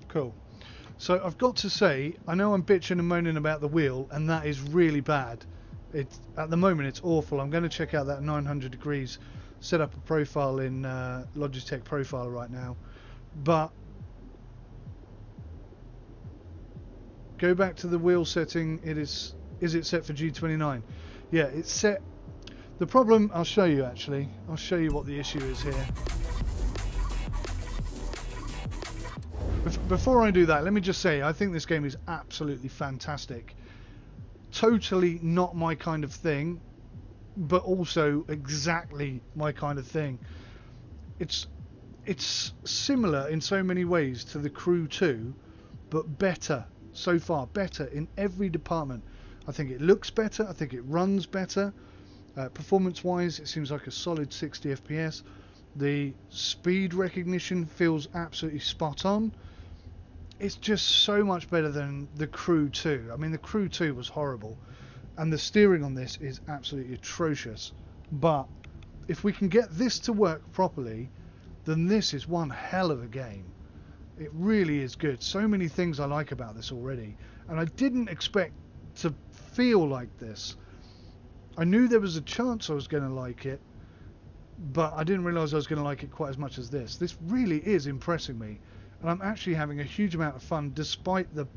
Cool. So I've got to say, I know I'm bitching and moaning about the wheel, and that is really bad. At the moment it's awful. I'm going to check out that 900 degrees, set up a profile in Logitech Profiler right now. But go back to the wheel setting. Is it set for G29? Yeah, it's set. The problem, I'll show you actually. I'll show you what the issue is here. Before I do that, let me just say, I think this game is absolutely fantastic. Totally not my kind of thing, but also exactly my kind of thing. It's similar in so many ways to The Crew 2, but better. So far, better in every department. I think it looks better. I think it runs better. Performance-wise, it seems like a solid 60 FPS. The speed recognition feels absolutely spot on. It's just so much better than The Crew 2. I mean, The Crew 2 was horrible, and the steering on this is absolutely atrocious. But if we can get this to work properly, then this is one hell of a game. It really is good. So many things I like about this already, and I didn't expect to feel like this. I knew there was a chance I was going to like it, but I didn't realise I was going to like it quite as much as this. This really is impressing me, and I'm actually having a huge amount of fun despite the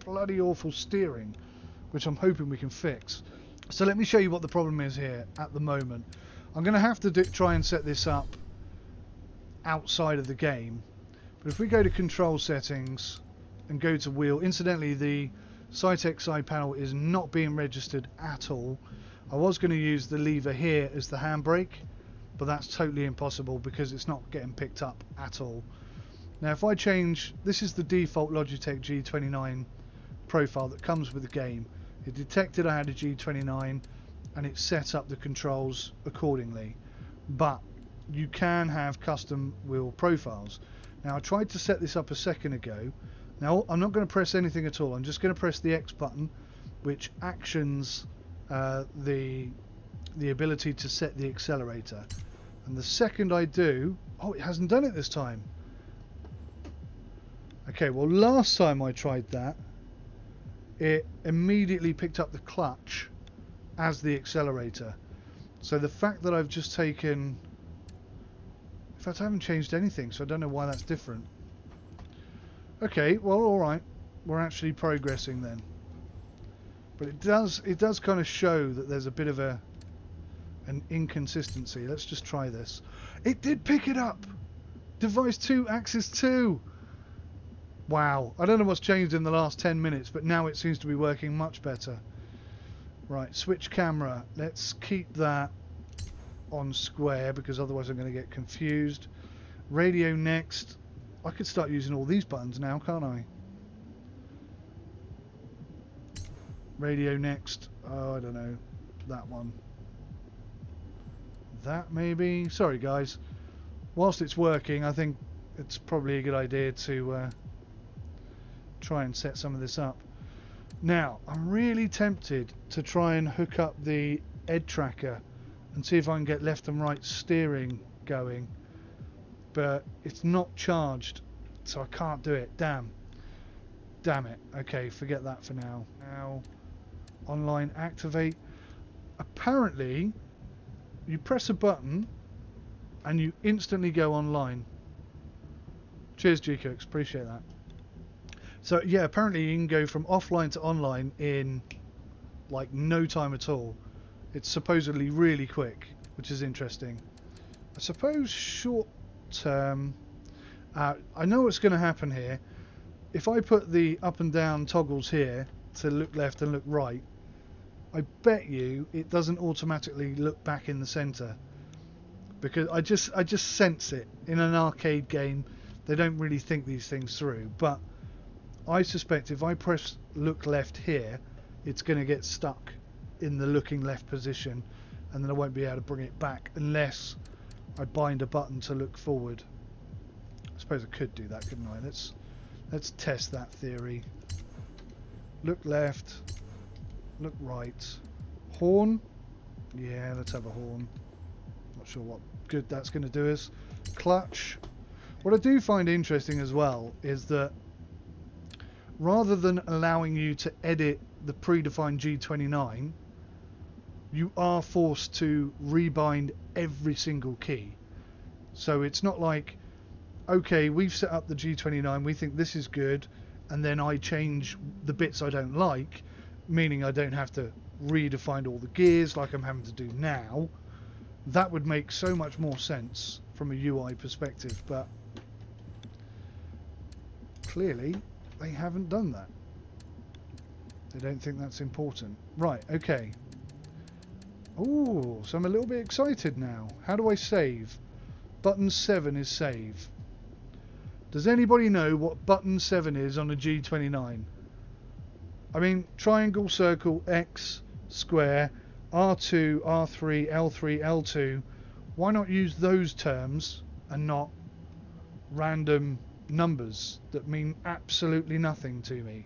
bloody awful steering, which I'm hoping we can fix. So let me show you what the problem is here at the moment. I'm going to have to try and set this up outside of the game, but if we go to control settings and go to wheel, incidentally the Cytec side panel is not being registered at all. I was going to use the lever here as the handbrake, but that's totally impossible because it's not getting picked up at all. Now if I change, this is the default Logitech G29 profile that comes with the game. It detected I had a G29 and it set up the controls accordingly, but you can have custom wheel profiles. Now I tried to set this up a second ago. Now I'm not going to press anything at all. I'm just going to press the X button, which actions the ability to set the accelerator. And the second I do, oh, it hasn't done it this time. Okay, well last time I tried that, it immediately picked up the clutch as the accelerator. So the fact that I've just taken, in fact I haven't changed anything, so I don't know why that's different. Okay, well alright, we're actually progressing then. But it does kind of show that there's a bit of an inconsistency. Let's just try this. It did pick it up! Device 2, Axis 2! Wow, I don't know what's changed in the last 10 minutes, but now it seems to be working much better. Right, switch camera. Let's keep that on square because otherwise I'm going to get confused. Radio next. I could start using all these buttons now, can't I? Radio next. Oh, I don't know. That one. That maybe. Sorry guys. Whilst it's working, I think it's probably a good idea to try and set some of this up. Now, I'm really tempted to try and hook up the Ed tracker and see if I can get left and right steering going. But it's not charged, so I can't do it. Damn it. Okay, forget that for now. Now online activate. Apparently you press a button and you instantly go online. Cheers G-Cooks, appreciate that. So yeah, apparently you can go from offline to online in like no time at all. It's supposedly really quick, which is interesting. I suppose short term, I know what's going to happen here. If I put the up and down toggles here to look left and look right, I bet you it doesn't automatically look back in the center, because I just sense it. In an arcade game they don't really think these things through, but I suspect if I press look left here, it's going to get stuck in the looking left position, and then I won't be able to bring it back unless I bind a button to look forward. I suppose I could do that, couldn't I? Let's test that theory. Look left, look right. Horn? Yeah, let's have a horn. Not sure what good that's going to do us. Clutch. What I do find interesting as well is that rather than allowing you to edit the predefined G29, you are forced to rebind every single key. So it's not like, okay, we've set up the G29, we think this is good, and then I change the bits I don't like, meaning I don't have to redefine all the gears like I'm having to do now. That would make so much more sense from a UI perspective, but clearly they haven't done that. They don't think that's important. Right, okay. Ooh, so I'm a little bit excited now. How do I save? Button 7 is save. Does anybody know what button 7 is on a G29? I mean, triangle, circle, X, square, R2, R3, L3, L2. Why not use those terms and not random numbers that mean absolutely nothing to me?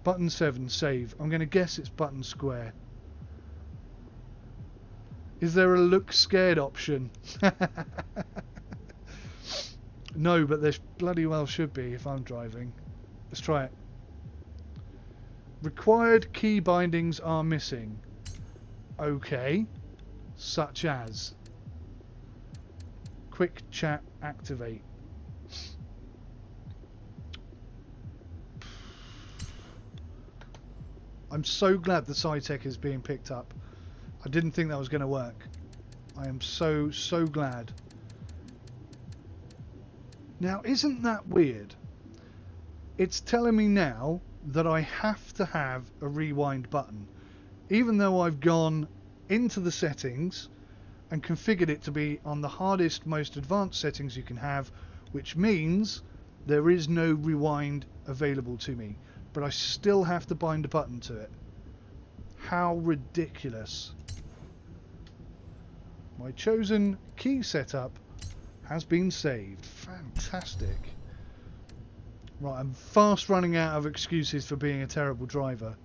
Button 7, save. I'm going to guess it's button square. Is there a look scared option? No, but there bloody well should be if I'm driving. Let's try it. Required key bindings are missing. Okay. Such as quick chat activate. I'm so glad the SciTech is being picked up. I didn't think that was going to work. I am so glad. Now, isn't that weird? It's telling me now that I have to have a rewind button, even though I've gone into the settings and configured it to be on the hardest, most advanced settings you can have, which means there is no rewind available to me, but I still have to bind a button to it. How ridiculous. My chosen key setup has been saved. Fantastic. Right, I'm fast running out of excuses for being a terrible driver.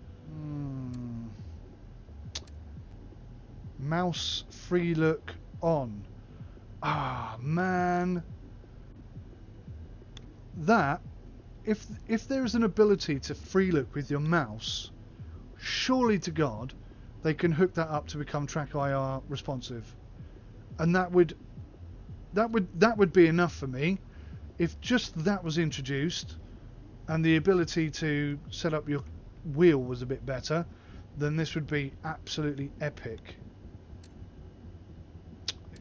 Mouse free look on. Ah, man. That, if there is an ability to free look with your mouse, surely to God they can hook that up to become track IR responsive. And that would be enough for me. If just that was introduced and the ability to set up your wheel was a bit better, then this would be absolutely epic.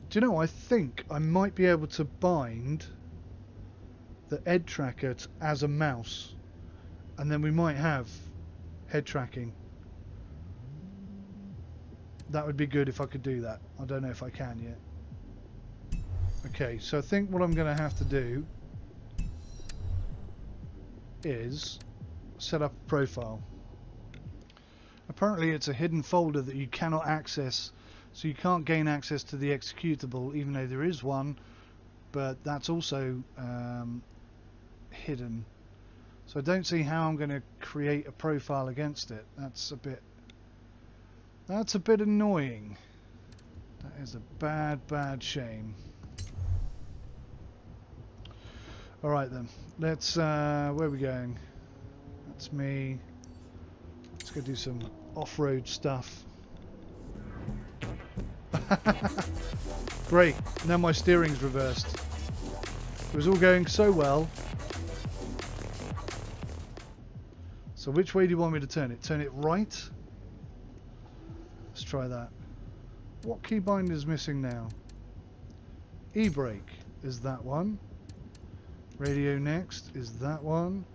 Do you know, I think I might be able to bind the head tracker as a mouse, and then we might have head tracking. That would be good if I could do that. I don't know if I can yet. Okay, so I think what I'm going to have to do is set up a profile. Apparently it's a hidden folder that you cannot access, so you can't gain access to the executable, even though there is one, but that's also hidden. So I don't see how I'm going to create a profile against it. That's a bit annoying. That is a bad shame. Alright then, let's, where are we going? That's me. Let's go do some off-road stuff. Great, now my steering's reversed. It was all going so well. So which way do you want me to turn it? Turn it right? Let's try that. What keybind is missing now? E-brake is that one. Radio next is that one.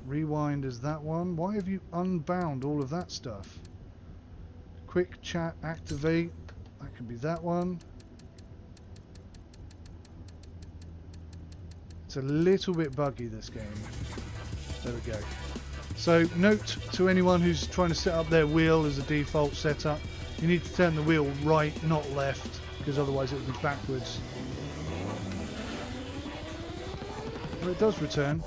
Rewind is that one. Why have you unbound all of that stuff? Quick chat activate. That could be that one. It's a little bit buggy, this game. There we go. So note to anyone who's trying to set up their wheel as a default setup, you need to turn the wheel right, not left, because otherwise it will be backwards. Well, it does return.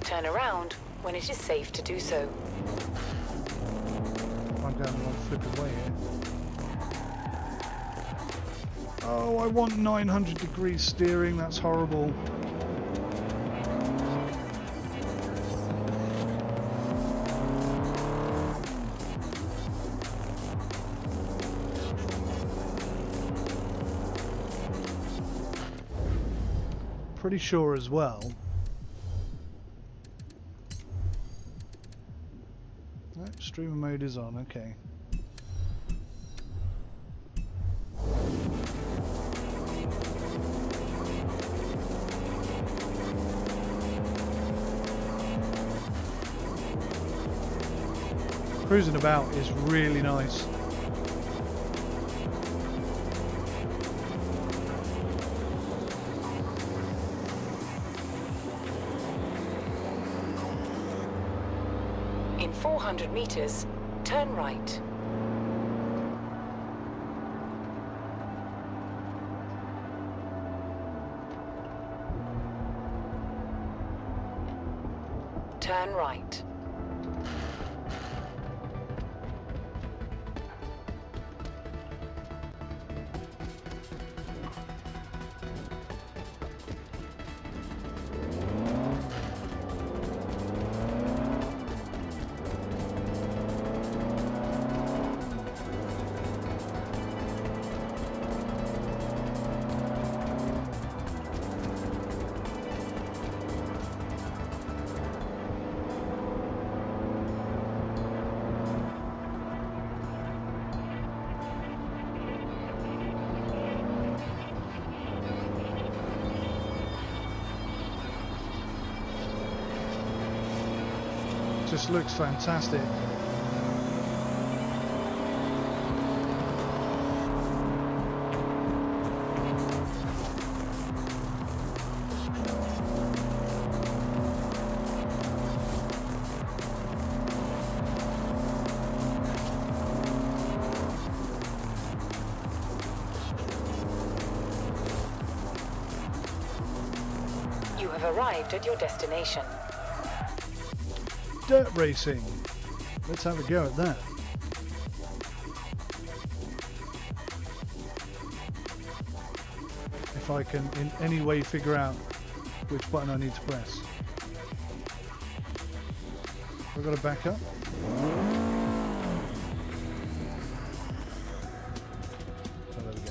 Turn around when it is safe to do so. I'm going the wrong flipping way here. Oh, I want 900 degrees steering. That's horrible. Pretty sure as well. No, streamer mode is on, okay. Cruising about is really nice. In 400 meters, turn right. Turn right. Just looks fantastic. You have arrived at your destination. Dirt racing. Let's have a go at that. If I can in any way figure out which button I need to press. I've got to back up. Oh, there we go.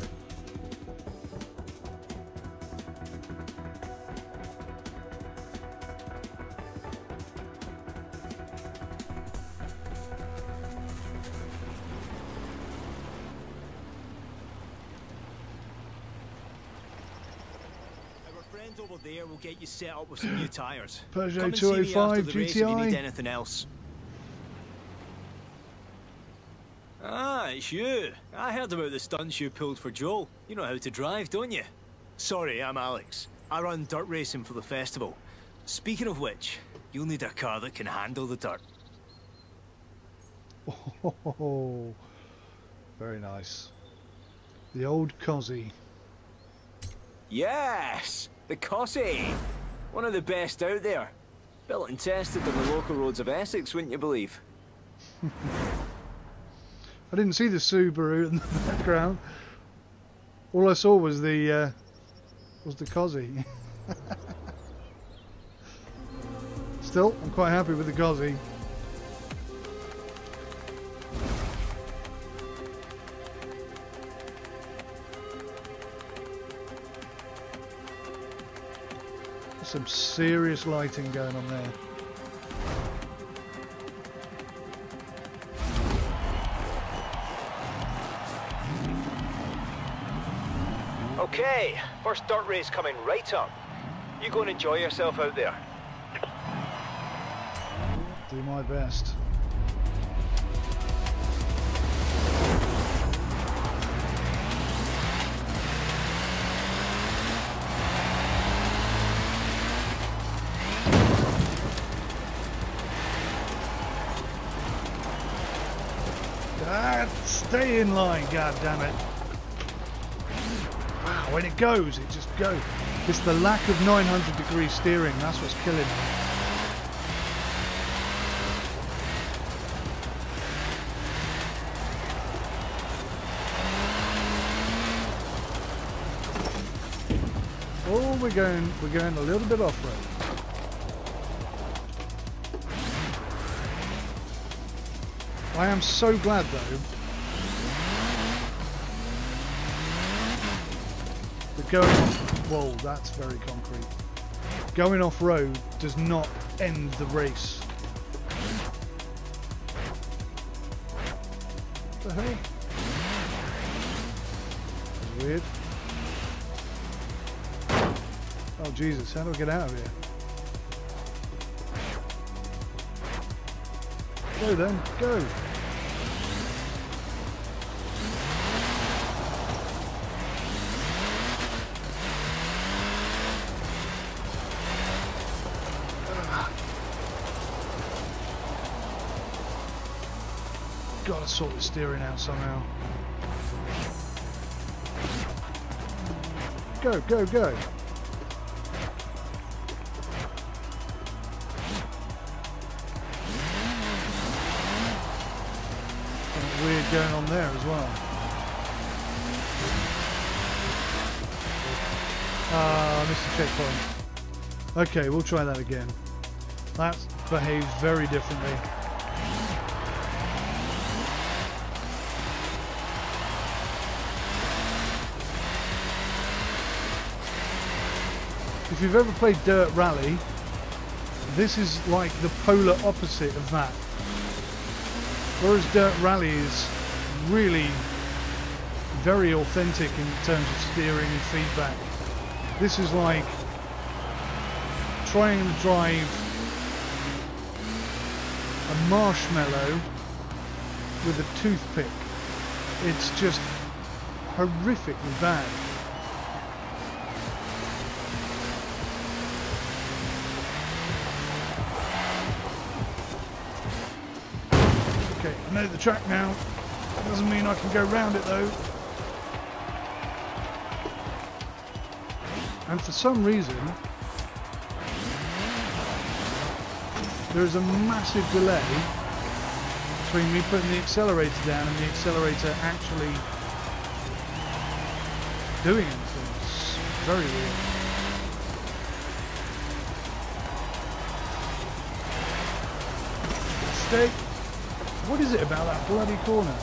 Over there, we'll get you set up with some new tires. Peugeot 205 GTI. If you need GTI. anything else. Ah, it's you. I heard about the stunts you pulled for Joel. You know how to drive, don't you? Sorry, I'm Alex. I run dirt racing for the festival. Speaking of which, you'll need a car that can handle the dirt. Oh, very nice. The old Cosy. Yes! The Cossie! One of the best out there. Built and tested on the local roads of Essex, wouldn't you believe? I didn't see the Subaru in the background. All I saw was the Cosy. Still, I'm quite happy with the Cosy. Some serious lighting going on there. Okay, first dirt race coming right up. You go and enjoy yourself out there. Do my best. Stay in line, god damn it. Wow, when it goes, it just goes. It's the lack of 900 degree steering, that's what's killing me. Oh, we're going a little bit off-road. I am so glad though that going off, whoa, that's very concrete. Going off-road does not end the race. What the hell? That's weird. Oh Jesus, how do I get out of here? Go then, go! Gotta sort the steering out somehow. Go, go, go! Something weird going on there as well. Ah, I missed the checkpoint. Okay, we'll try that again. That behaves very differently. If you've ever played Dirt Rally, this is like the polar opposite of that. Whereas Dirt Rally is really very authentic in terms of steering and feedback, this is like trying to drive a marshmallow with a toothpick. It's just horrifically bad. Okay, I know the track now. Doesn't mean I can go round it though. And for some reason, there is a massive delay between me putting the accelerator down and the accelerator actually doing anything. It's very weird. Mistake. What is it about that bloody corner?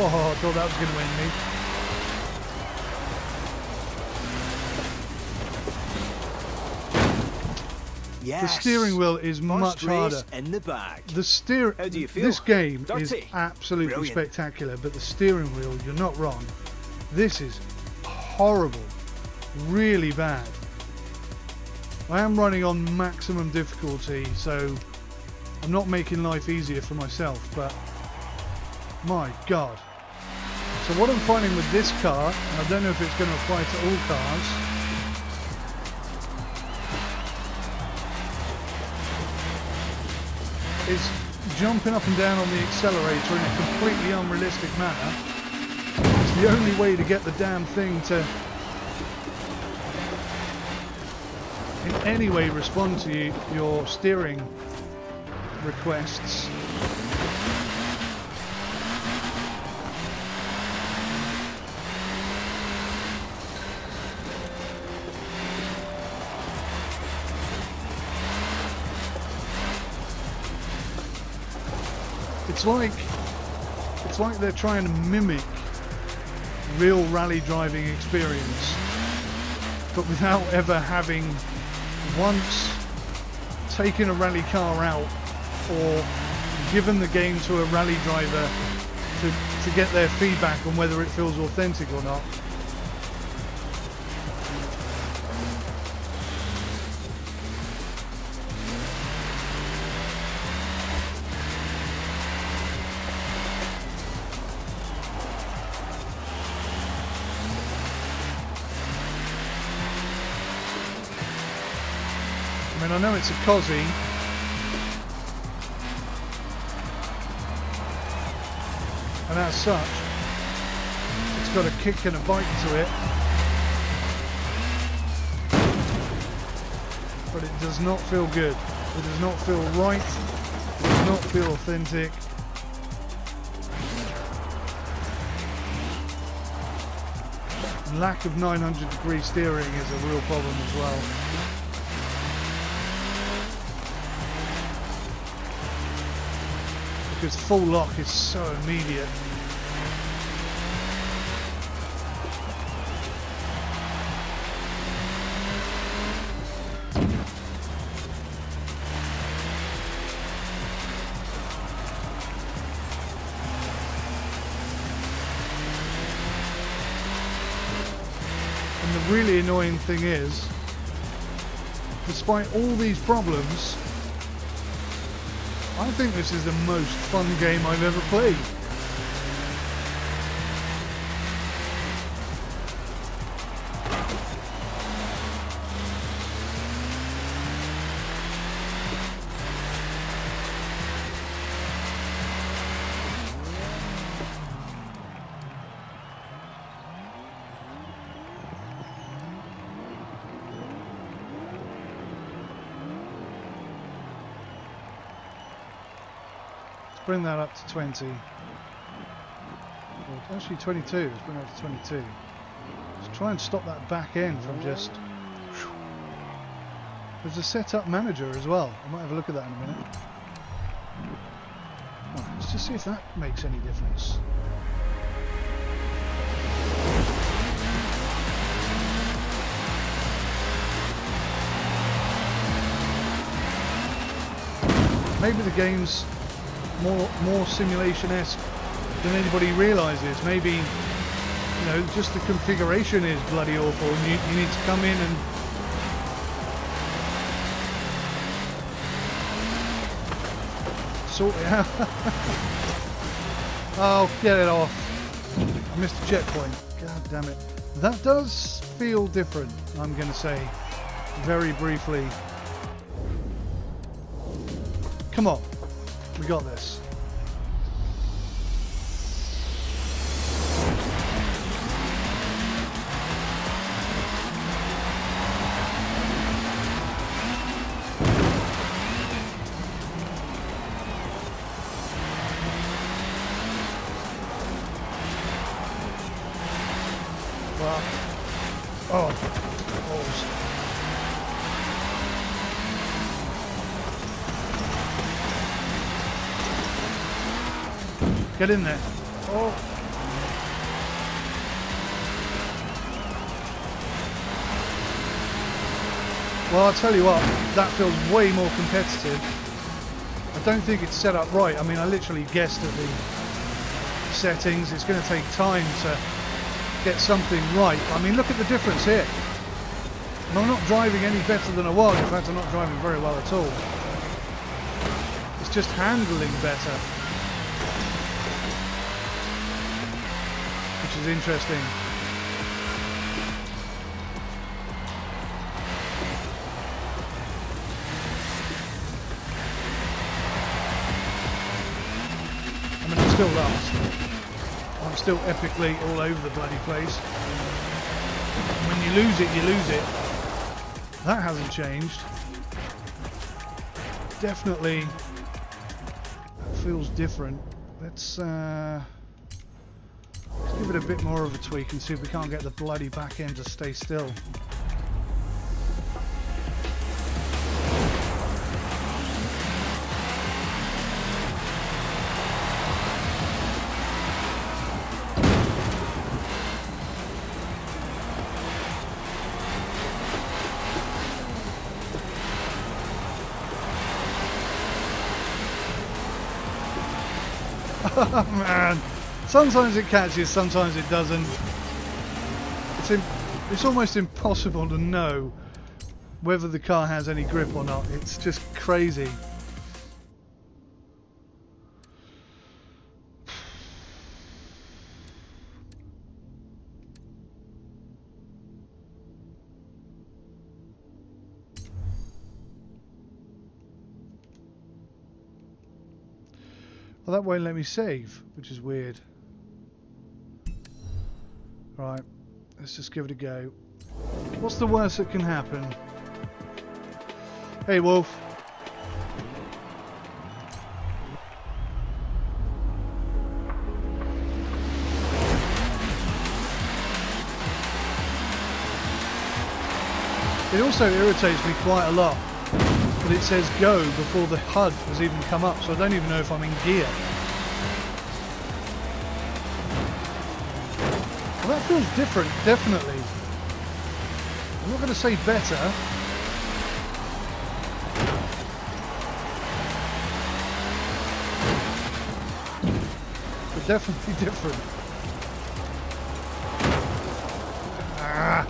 Oh, I thought that was going to win me. Yes. The steering wheel is much harder. In the bag. How do you feel? This game is absolutely spectacular, but the steering wheel, you're not wrong. This is horrible. Really bad. I am running on maximum difficulty, so I'm not making life easier for myself, but my God. So what I'm finding with this car, and I don't know if it's going to apply to all cars, is jumping up and down on the accelerator in a completely unrealistic manner. It's the only way to get the damn thing to in any way respond to your steering requests. It's like they're trying to mimic real rally driving experience, but without ever having once taken a rally car out or given the game to a rally driver to get their feedback on whether it feels authentic or not. I mean, I know it's a Cosy, and as such, it's got a kick and a bite to it, but it does not feel good. It does not feel right. It does not feel authentic. Lack of 900-degree steering is a real problem as well. Because full lock is so immediate. And the really annoying thing is, despite all these problems, I think this is the most fun game I've ever played. Bring that up to 20. Well, actually 22. Let's bring it up to 22. Let's try and stop that back end from just... There's a setup manager as well. I might have a look at that in a minute. Oh, let's just see if that makes any difference. Maybe the game's more simulation-esque than anybody realizes. Maybe, you know, just the configuration is bloody awful, and you need to come in and sort it out. Oh, get it off. I missed a checkpoint. God damn it. That does feel different, I'm going to say, very briefly. Come on. We got this. Well, oh, balls. Get in there. Oh. Well, I'll tell you what, that feels way more competitive. I don't think it's set up right. I mean, I literally guessed at the settings. It's going to take time to get something right. I mean, look at the difference here. And I'm not driving any better than I was. In fact, I'm not driving very well at all. It's just handling better. Which is interesting. I mean, I'm still last. I'm still epically all over the bloody place. When you lose it, you lose it. That hasn't changed. Definitely feels different. Let's give it a bit more of a tweak and see if we can't get the bloody back end to stay still. Man, sometimes it catches, sometimes it doesn't. It's almost impossible to know whether the car has any grip or not. It's just crazy. Well, that won't let me save, which is weird. Right, let's just give it a go. What's the worst that can happen? Hey, Wolf. It also irritates me quite a lot that it says go before the HUD has even come up, so I don't even know if I'm in gear. Well, that feels different, definitely. I'm not going to say better. But definitely different. Ah.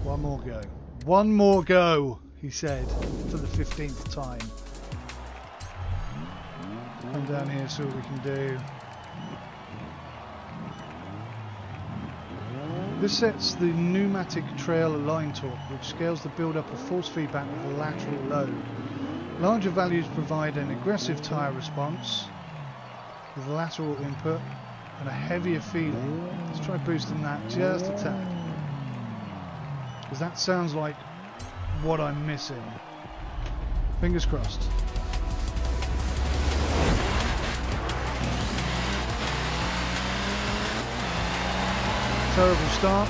One more go. One more go, he said, for the 15th time. Come down here, see what we can do. This sets the pneumatic trail align torque, which scales the build-up of force feedback with the lateral load. Larger values provide an aggressive tyre response with lateral input and a heavier feeling. Let's try boosting that just a tad, because that sounds like what I'm missing. Fingers crossed. Terrible start.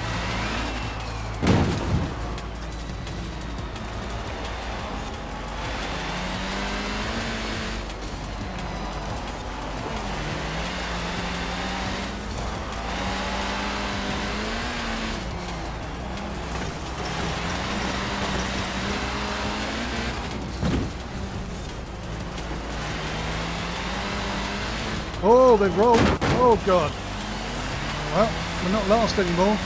Oh, they've rolled. Oh, God. Well, we're not last anymore.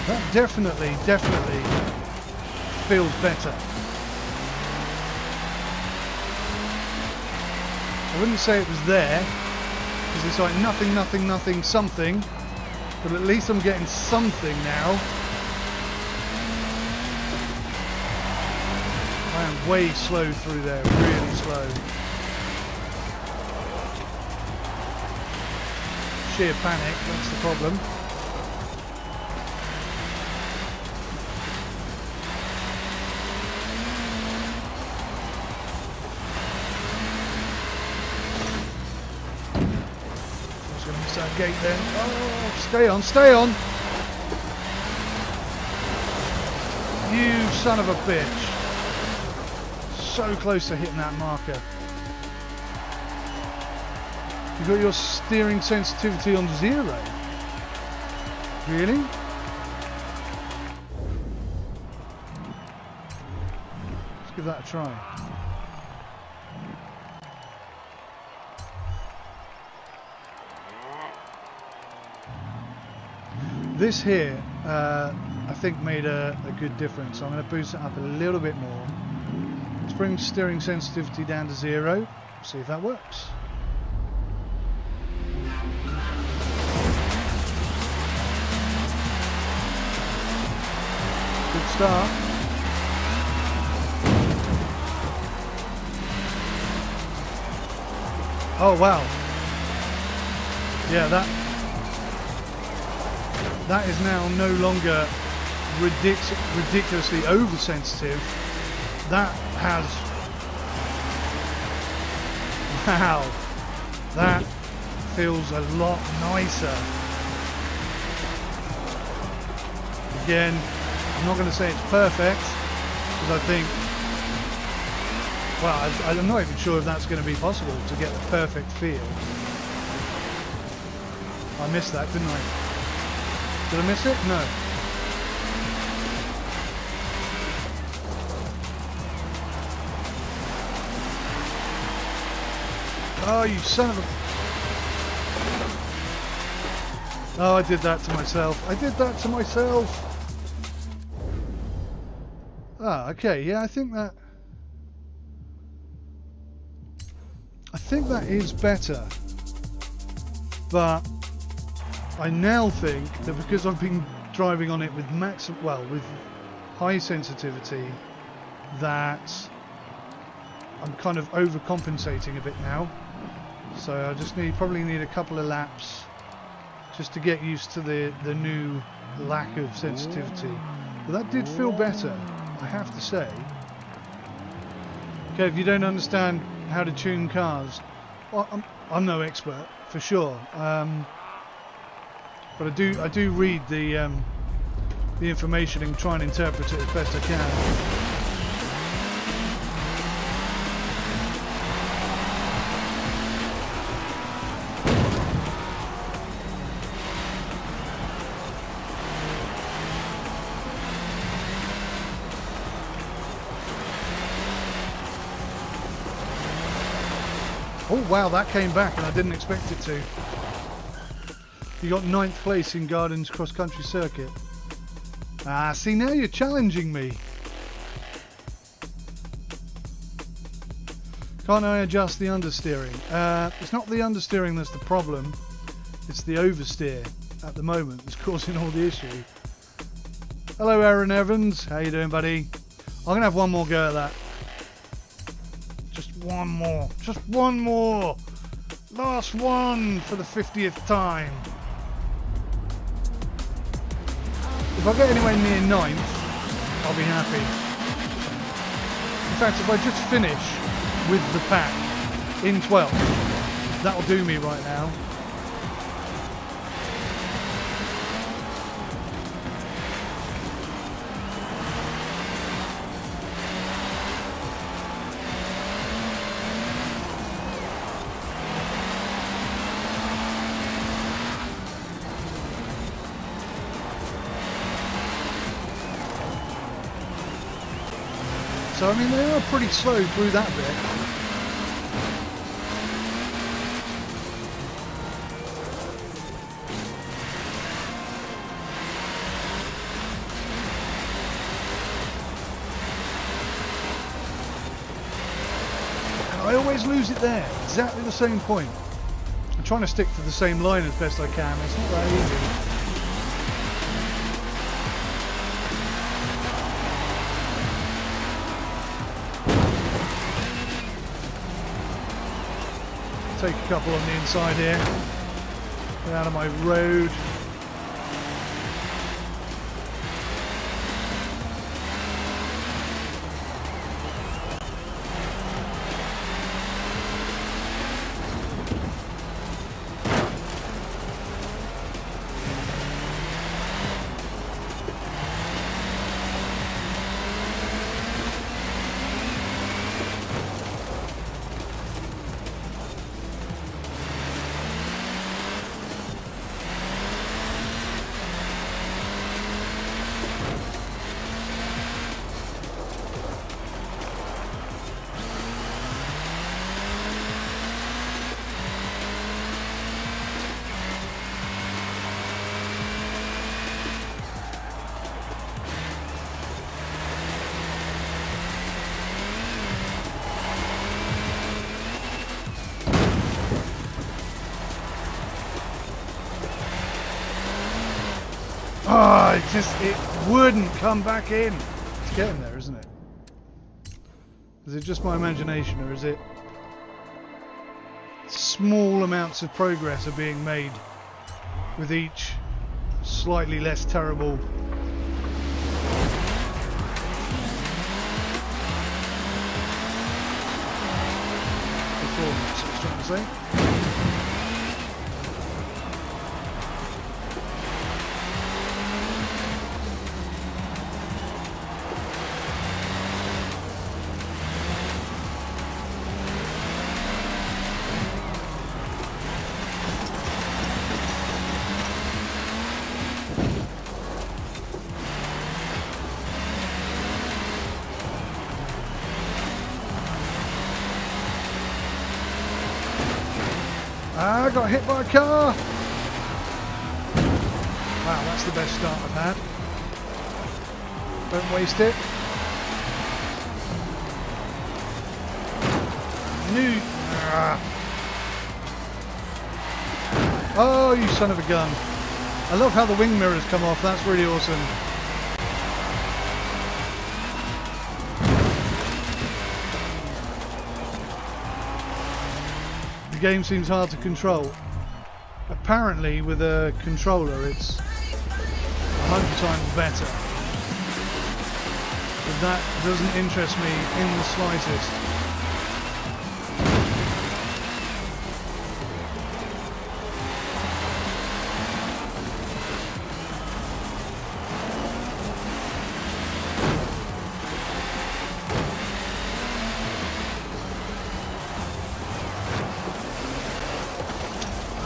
That definitely feels better. I wouldn't say it was there, because it's like nothing, nothing, nothing, something. But at least I'm getting something now. I am way slow through there, really slow. Sheer panic, that's the problem. That gate then. Oh, stay on, stay on! You son of a bitch. So close to hitting that marker. You've got your steering sensitivity on 0. Really? Let's give that a try. This here, I think made a good difference. I'm going to boost it up a little bit more. Let's bring steering sensitivity down to 0. See if that works. Good start. Oh wow. Yeah, that is now no longer ridiculously oversensitive. That has... Wow. That feels a lot nicer. Again, I'm not going to say it's perfect, because I think, well, I'm not even sure if that's going to be possible to get the perfect feel. I missed that, didn't I? Did I miss it? No. Oh, you son of a... Oh, I did that to myself. I did that to myself. Ah, okay. Yeah, I think that is better. But I now think that because I've been driving on it with with high sensitivity, that I'm kind of overcompensating a bit now. So I just probably need a couple of laps just to get used to the new lack of sensitivity. But that did feel better, I have to say. Okay, if you don't understand how to tune cars, well, I'm no expert for sure, but I do read the information and try and interpret it as best I can. Oh wow, that came back and I didn't expect it to. You got 9th place in Gardens Cross Country Circuit. Ah, see, now you're challenging me. Can't I adjust the understeering? It's not the understeering that's the problem. It's the oversteer at the moment that's causing all the issue. Hello Aaron Evans, how you doing buddy? I'm going to have one more go at that. One more, just one more, last one for the 50th time. If I get anywhere near 9th, I'll be happy. In fact, if I just finish with the pack in 12th, that'll do me right now. So I mean, they are pretty slow through that bit. And I always lose it there, exactly the same point. I'm trying to stick to the same line as best I can. It's not that easy. Take a couple on the inside here. Get out of my road. Oh, it wouldn't come back in. It's getting there, isn't it? Is it just my imagination, or is it small amounts of progress are being made with each slightly less terrible performance, I was trying to say. Ah, I got hit by a car. Wow, that's the best start I've had. Don't waste it. New. Ah. Oh, you son of a gun. I love how the wing mirrors come off. That's really awesome. The game seems hard to control. Apparently with a controller it's 100 times better. But that doesn't interest me in the slightest.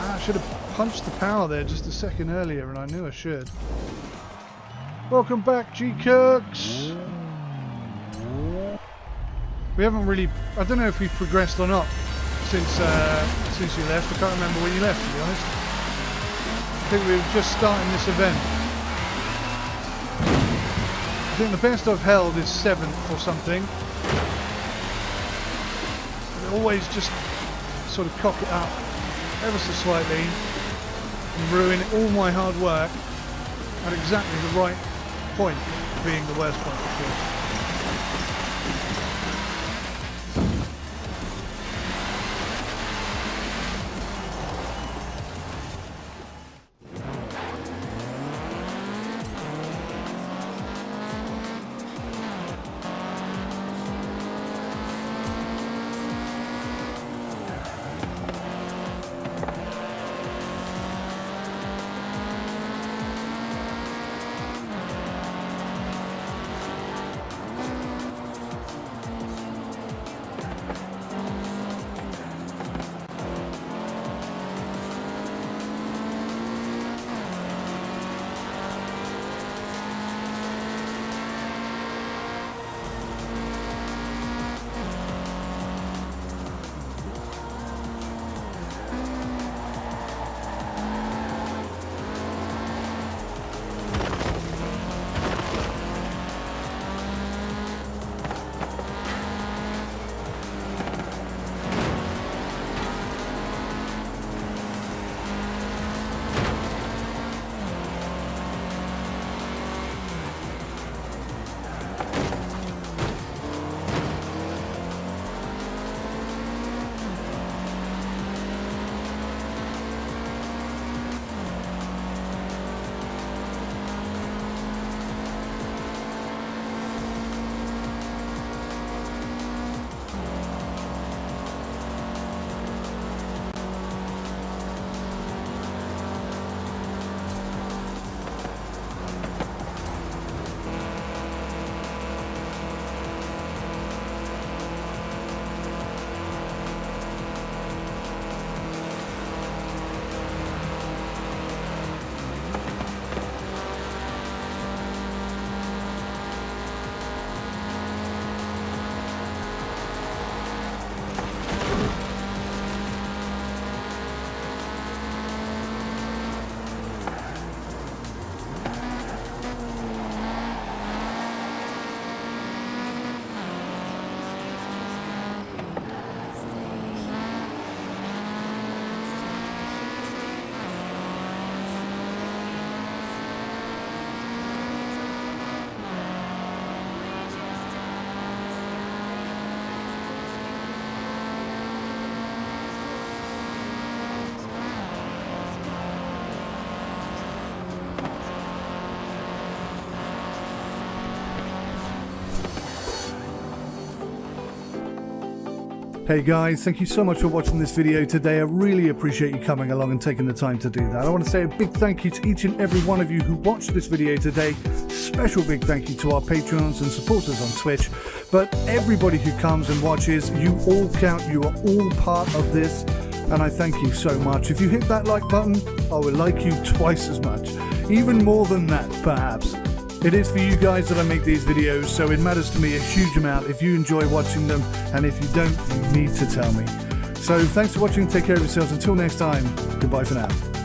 I should have punched the power there just a second earlier, and I knew I should. Welcome back, G-Kirks. We haven't really... I don't know if we've progressed or not since you left. I can't remember when you left, to be honest. I think we were just starting this event. I think the best I've held is 7th or something. I always just sort of cock it up ever so slightly and ruin all my hard work at exactly the right point, being the worst point, of course. Hey guys, thank you so much for watching this video today. I really appreciate you coming along and taking the time to do that. I want to say a big thank you to each and every one of you who watched this video today. Special big thank you to our Patreons and supporters on Twitch. But everybody who comes and watches, you all count, you are all part of this. And I thank you so much. If you hit that like button, I will like you twice as much. Even more than that, perhaps. It is for you guys that I make these videos, so it matters to me a huge amount if you enjoy watching them, and if you don't, you need to tell me. So thanks for watching. Take care of yourselves. Until next time, goodbye for now.